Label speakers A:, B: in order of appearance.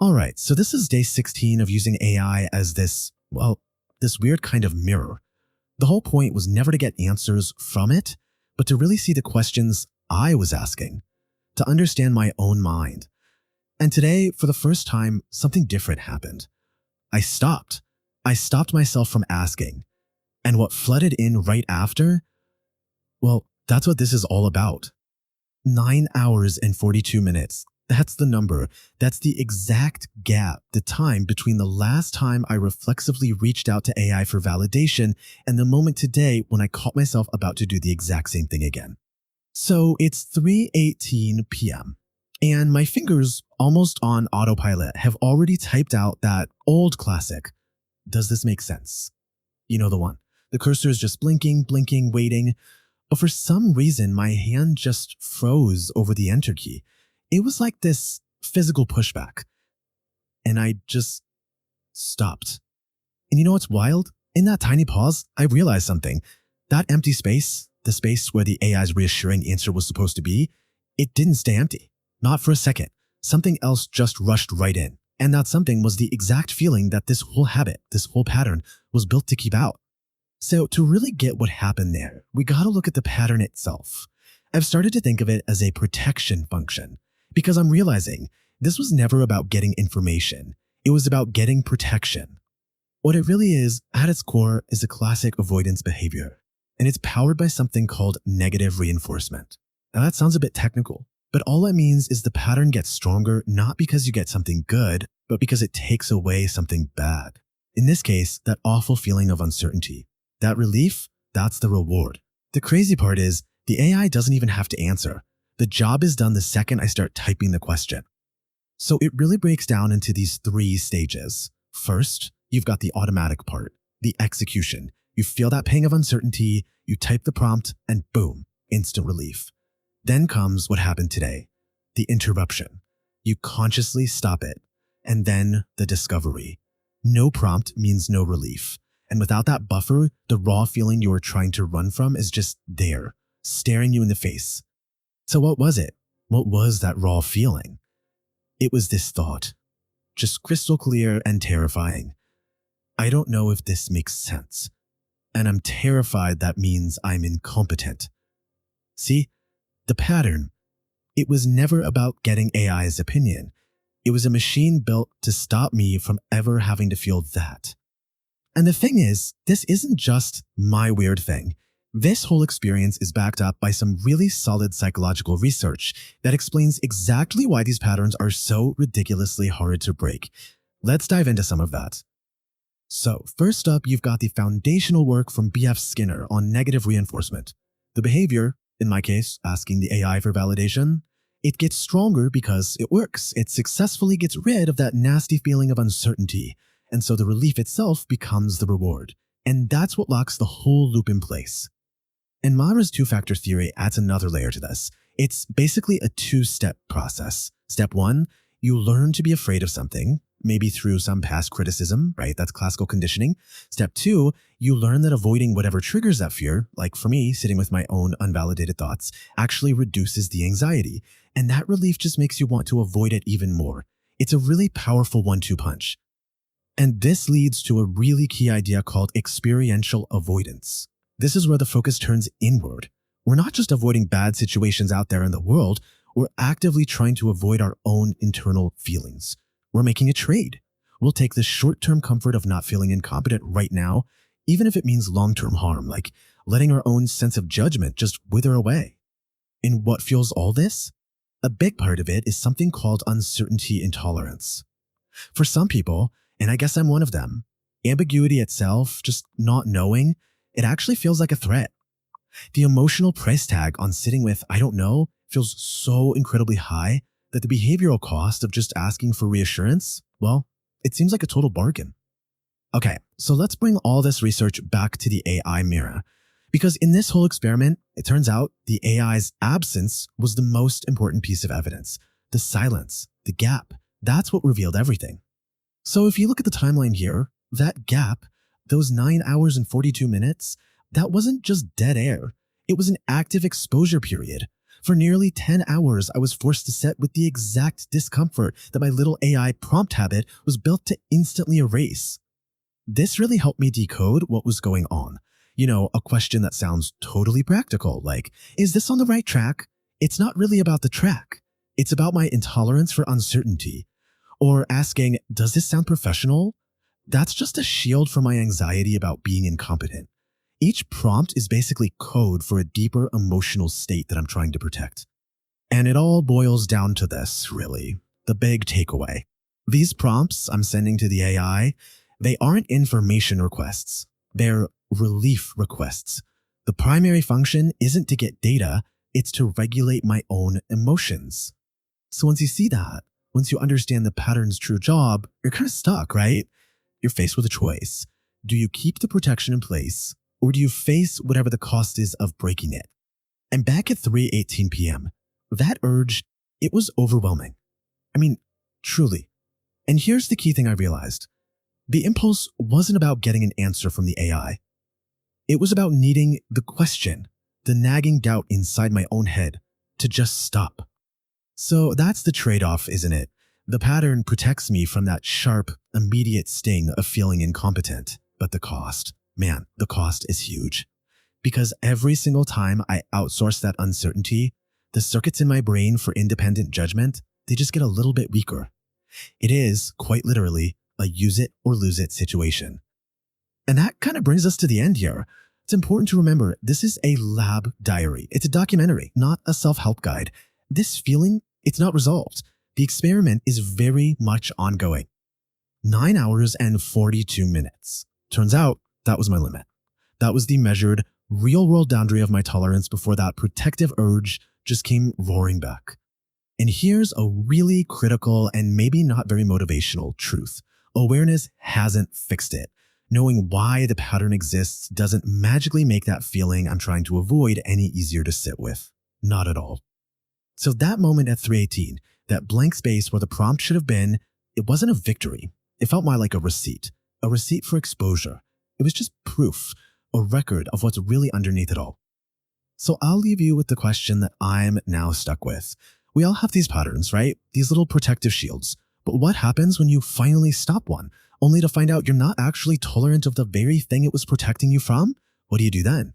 A: Alright, so this is day 16 of using AI as this weird kind of mirror. The whole point was never to get answers from it, but to really see the questions I was asking, to understand my own mind. And today, for the first time, something different happened. I stopped. I stopped myself from asking. And what flooded in right after? Well, that's what this is all about. 9 hours and 42 minutes. That's the number. That's the exact gap, the time between the last time I reflexively reached out to AI for validation and the moment today when I caught myself about to do the exact same thing again. So it's 3:18 p.m. and my fingers, almost on autopilot, have already typed out that old classic. Does this make sense? You know the one. The cursor is just blinking, waiting. But for some reason, my hand just froze over the enter key. It was like this physical pushback. And I just stopped. And you know what's wild? In that tiny pause, I realized something. That empty space, the space where the AI's reassuring answer was supposed to be, it didn't stay empty. Not for a second. Something else just rushed right in. And that something was the exact feeling that this whole habit, this whole pattern, was built to keep out. So to really get what happened there, we gotta look at the pattern itself. I've started to think of it as a protection function, because I'm realizing this was never about getting information. It was about getting protection. What it really is, at its core, is a classic avoidance behavior, and it's powered by something called negative reinforcement. Now that sounds a bit technical, but all it means is the pattern gets stronger not because you get something good, but because it takes away something bad. In this case, that awful feeling of uncertainty. That relief, that's the reward. The crazy part is, the AI doesn't even have to answer. The job is done the second I start typing the question. So it really breaks down into these 3 stages. First, you've got the automatic part, the execution. You feel that pang of uncertainty, you type the prompt, and boom, instant relief. Then comes what happened today, the interruption. You consciously stop it, and then the discovery. No prompt means no relief. And without that buffer, the raw feeling you were trying to run from is just there, staring you in the face. So what was it? What was that raw feeling? It was this thought, just crystal clear and terrifying. I don't know if this makes sense. And I'm terrified that means I'm incompetent. See, the pattern. It was never about getting AI's opinion. It was a machine built to stop me from ever having to feel that. And the thing is, this isn't just my weird thing. This whole experience is backed up by some really solid psychological research that explains exactly why these patterns are so ridiculously hard to break. Let's dive into some of that. So, first up, you've got the foundational work from B.F. Skinner on negative reinforcement. The behavior, in my case, asking the AI for validation, it gets stronger because it works. It successfully gets rid of that nasty feeling of uncertainty. And so the relief itself becomes the reward. And that's what locks the whole loop in place. And Mara's 2-factor theory adds another layer to this. It's basically a 2-step process. Step 1, you learn to be afraid of something, maybe through some past criticism, right? That's classical conditioning. Step 2, you learn that avoiding whatever triggers that fear, like for me, sitting with my own unvalidated thoughts, actually reduces the anxiety. And that relief just makes you want to avoid it even more. It's a really powerful 1-2 punch. And this leads to a really key idea called experiential avoidance. This is where the focus turns inward. We're not just avoiding bad situations out there in the world, we're actively trying to avoid our own internal feelings. We're making a trade. We'll take the short-term comfort of not feeling incompetent right now, even if it means long-term harm, like letting our own sense of judgment just wither away. And what fuels all this? A big part of it is something called uncertainty intolerance. For some people, and I guess I'm one of them, ambiguity itself, just not knowing, it actually feels like a threat. The emotional price tag on sitting with I don't know feels so incredibly high that the behavioral cost of just asking for reassurance, well, it seems like a total bargain. Okay, so let's bring all this research back to the AI mirror. Because in this whole experiment, it turns out the AI's absence was the most important piece of evidence. The silence, the gap, that's what revealed everything. So if you look at the timeline here, that gap, those 9 hours and 42 minutes, that wasn't just dead air. It was an active exposure period. For nearly 10 hours, I was forced to sit with the exact discomfort that my little AI prompt habit was built to instantly erase. This really helped me decode what was going on. A question that sounds totally practical, like, is this on the right track? It's not really about the track. It's about my intolerance for uncertainty. Or asking, does this sound professional? That's just a shield for my anxiety about being incompetent. Each prompt is basically code for a deeper emotional state that I'm trying to protect. And it all boils down to this, really, the big takeaway. These prompts I'm sending to the AI, they aren't information requests. They're relief requests. The primary function isn't to get data, it's to regulate my own emotions. So once you see that, once you understand the pattern's true job, you're kind of stuck, right? You're faced with a choice. Do you keep the protection in place, or do you face whatever the cost is of breaking it? And back at 3:18 p.m., that urge, it was overwhelming. I mean, truly. And here's the key thing I realized. The impulse wasn't about getting an answer from the AI. It was about needing the question, the nagging doubt inside my own head, to just stop. So that's the trade-off, isn't it? The pattern protects me from that sharp, immediate sting of feeling incompetent. But the cost, man, the cost is huge. Because every single time I outsource that uncertainty, the circuits in my brain for independent judgment, they just get a little bit weaker. It is, quite literally, a use it or lose it situation. And that kind of brings us to the end here. It's important to remember this is a lab diary. It's a documentary, not a self-help guide. This feeling, it's not resolved. The experiment is very much ongoing. 9 hours and 42 minutes. Turns out that was my limit. That was the measured, real-world boundary of my tolerance before that protective urge just came roaring back. And here's a really critical and maybe not very motivational truth. Awareness hasn't fixed it. Knowing why the pattern exists doesn't magically make that feeling I'm trying to avoid any easier to sit with. Not at all. So that moment at 3:18, that blank space where the prompt should have been, it wasn't a victory. It felt more like a receipt for exposure. It was just proof, a record of what's really underneath it all. So I'll leave you with the question that I'm now stuck with. We all have these patterns, right? These little protective shields. But what happens when you finally stop one, only to find out you're not actually tolerant of the very thing it was protecting you from? What do you do then?